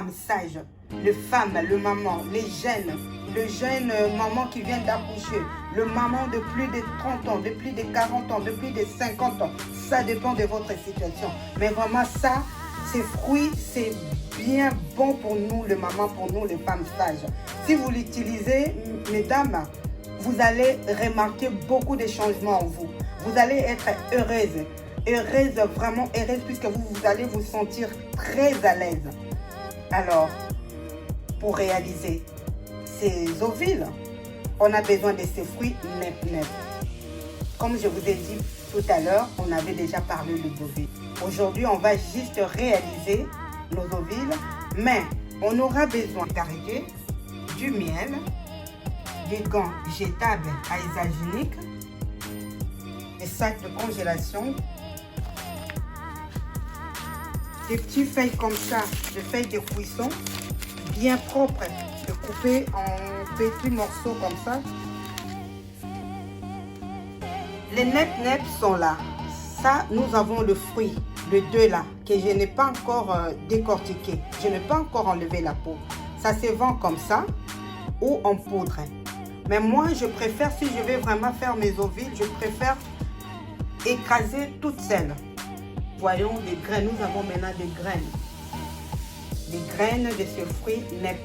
femmes sages, les femmes, le maman, les jeunes, le jeune maman qui vient d'accoucher, le maman de plus de 30 ans, de plus de 40 ans, de plus de 50 ans. Ça dépend de votre situation. Mais vraiment ça, ces fruits, c'est bien bon pour nous, les mamans, pour nous, les femmes sages. Si vous l'utilisez, mesdames, vous allez remarquer beaucoup de changements en vous. Vous allez être heureuse, vraiment heureuse, puisque vous allez vous sentir très à l'aise. Alors, pour réaliser ces ovules, on a besoin de ces fruits nep. Comme je vous ai dit tout à l'heure, on avait déjà parlé des ovules. Aujourd'hui, on va juste réaliser nos ovules, mais on aura besoin de karité, du miel, des gants jetables à usage unique, des sacs de congélation, des petites feuilles comme ça, des feuilles de cuisson, bien propres, de couper en petits morceaux comme ça. Les nep sont là. Ça, nous avons le fruit, le 2 là, que je n'ai pas encore décortiqué. Je n'ai pas encore enlevé la peau. Ça se vend comme ça ou en poudre. Mais moi, je préfère, si je vais vraiment faire mes ovules, je préfère écraser toutes celles. Voyons des graines. Nous avons maintenant des graines. Des graines de ce fruit nep.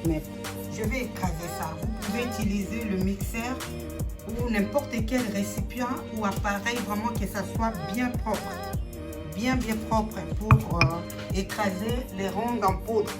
Je vais écraser ça. Vous pouvez utiliser le mixeur ou n'importe quel récipient ou appareil, vraiment que ça soit bien propre. Bien propre pour écraser les ronds en poudre.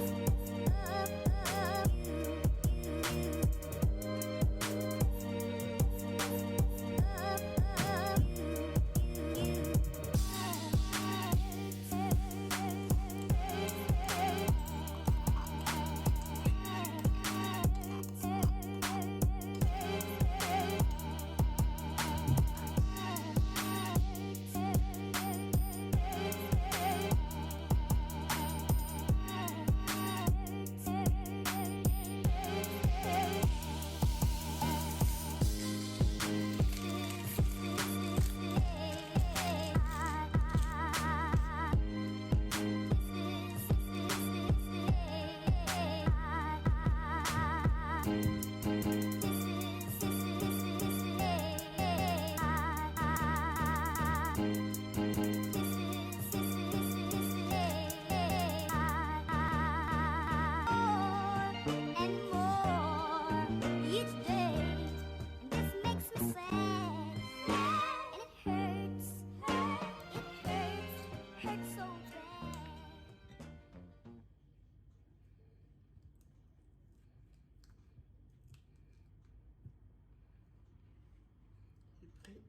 J'ai pris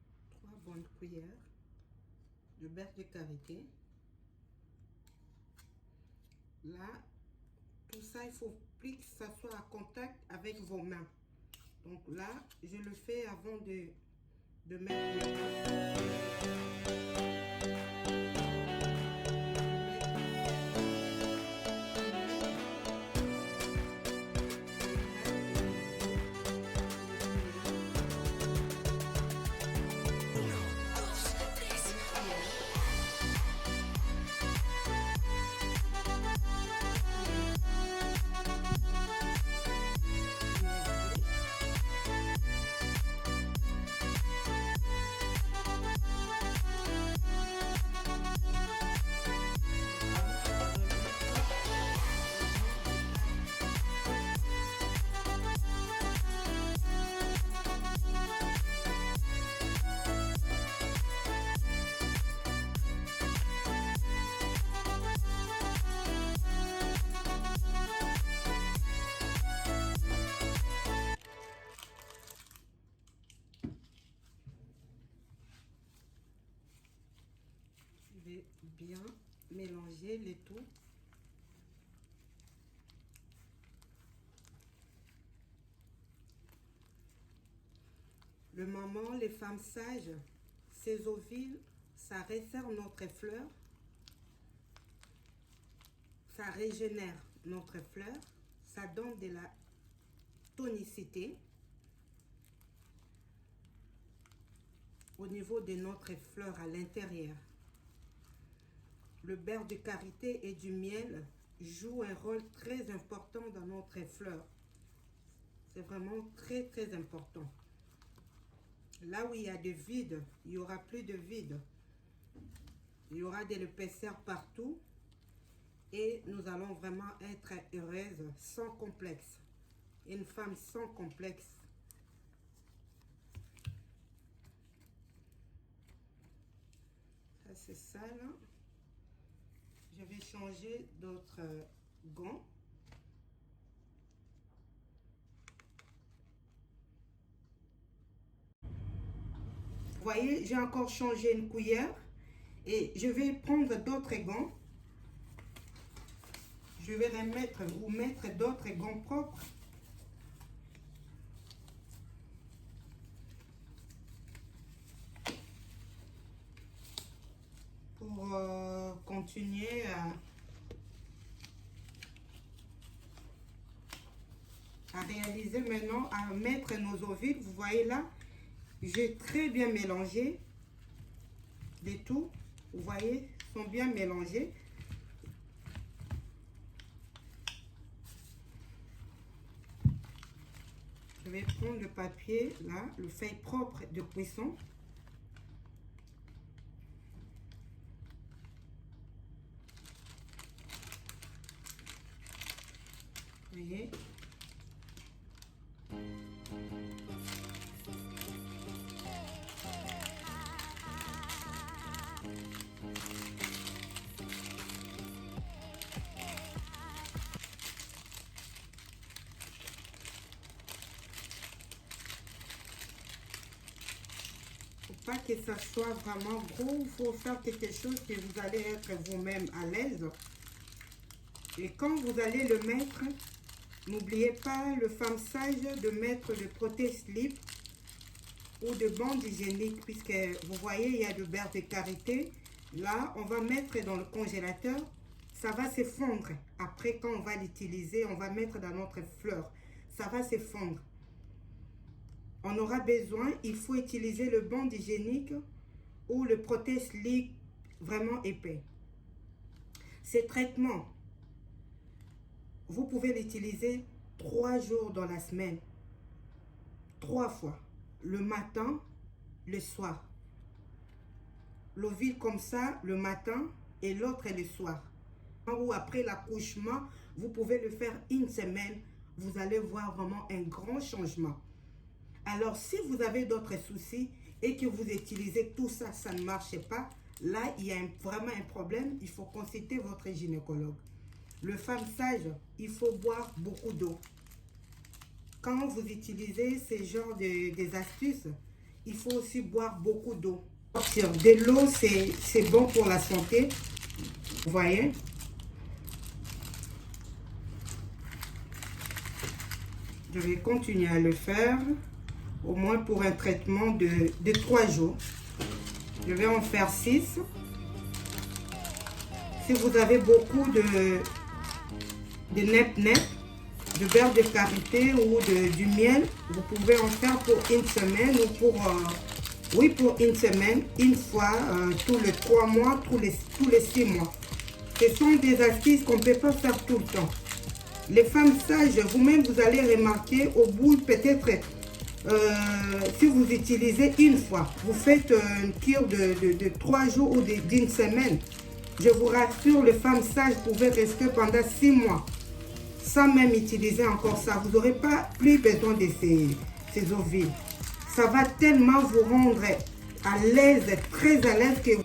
3 bonnes cuillères de beurre de karité. Là, tout ça, il faut plus que ça soit à contact avec vos mains. Donc là, je le fais avant de mettre les mains. Je vais bien mélanger le tout. Le maman, les femmes sages, ces ovules, ça resserre notre fleur, ça régénère notre fleur, ça donne de la tonicité au niveau de notre fleur à l'intérieur. Le beurre de karité et du miel, joue un rôle très important dans notre fleur. C'est vraiment très très important. Là où il y a de vide, il n'y aura plus de vide. Il y aura de l'épaisseur partout. Et nous allons vraiment être heureuses, sans complexe. Une femme sans complexe. Ça, c'est ça, là. Je vais changer d'autres gants. Vous voyez, j'ai encore changé une cuillère. Et je vais prendre d'autres gants. Je vais vous mettre d'autres gants propres. Pour continuer à réaliser maintenant, à mettre nos ovules. Vous voyez là, j'ai très bien mélangé les tout. Vous voyez, sont bien mélangés. Je vais prendre le papier là, le feuille propre de cuisson. Vous voyez. Pas que ça soit vraiment gros, il faut faire quelque chose que vous allez être vous-même à l'aise. Et quand vous allez le mettre, n'oubliez pas le femme sage de mettre le protège-slip ou de bande hygiénique, puisque vous voyez, il y a de beurre de karité. Là, on va mettre dans le congélateur, ça va se fondre. Après, quand on va l'utiliser, on va mettre dans notre fleur. Ça va se fondre. On aura besoin, il faut utiliser le bande hygiénique ou le protège-slip vraiment épais. Ces traitements, vous pouvez l'utiliser 3 jours dans la semaine. 3 fois. Le matin, le soir. L'ovule comme ça, le matin et l'autre le soir. Ou après l'accouchement, vous pouvez le faire une semaine. Vous allez voir vraiment un grand changement. Alors, si vous avez d'autres soucis et que vous utilisez tout ça, ça ne marche pas, là, il y a vraiment un problème. Il faut consulter votre gynécologue. Le femme sage, il faut boire beaucoup d'eau. Quand vous utilisez ce genre des astuces, il faut aussi boire beaucoup d'eau. De l'eau, c'est bon pour la santé. Vous voyez? Je vais continuer à le faire, au moins pour un traitement de 3 jours. Je vais en faire 6. Si vous avez beaucoup de nep-nep, de beurre de karité ou du miel, vous pouvez en faire pour une semaine ou pour une semaine, une fois tous les 3 mois, tous les 6 mois. Ce sont des astuces qu'on ne peut pas faire tout le temps. Les femmes sages, vous-même, vous allez remarquer au bout peut-être, si vous utilisez une fois, vous faites une cure de 3 jours ou d'une semaine. Je vous rassure, les femmes sages pouvaient rester pendant 6 mois. Sans même utiliser encore ça, vous n'aurez pas plus besoin de ces ovules. Ça va tellement vous rendre à l'aise, très à l'aise que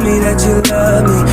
me that you love me.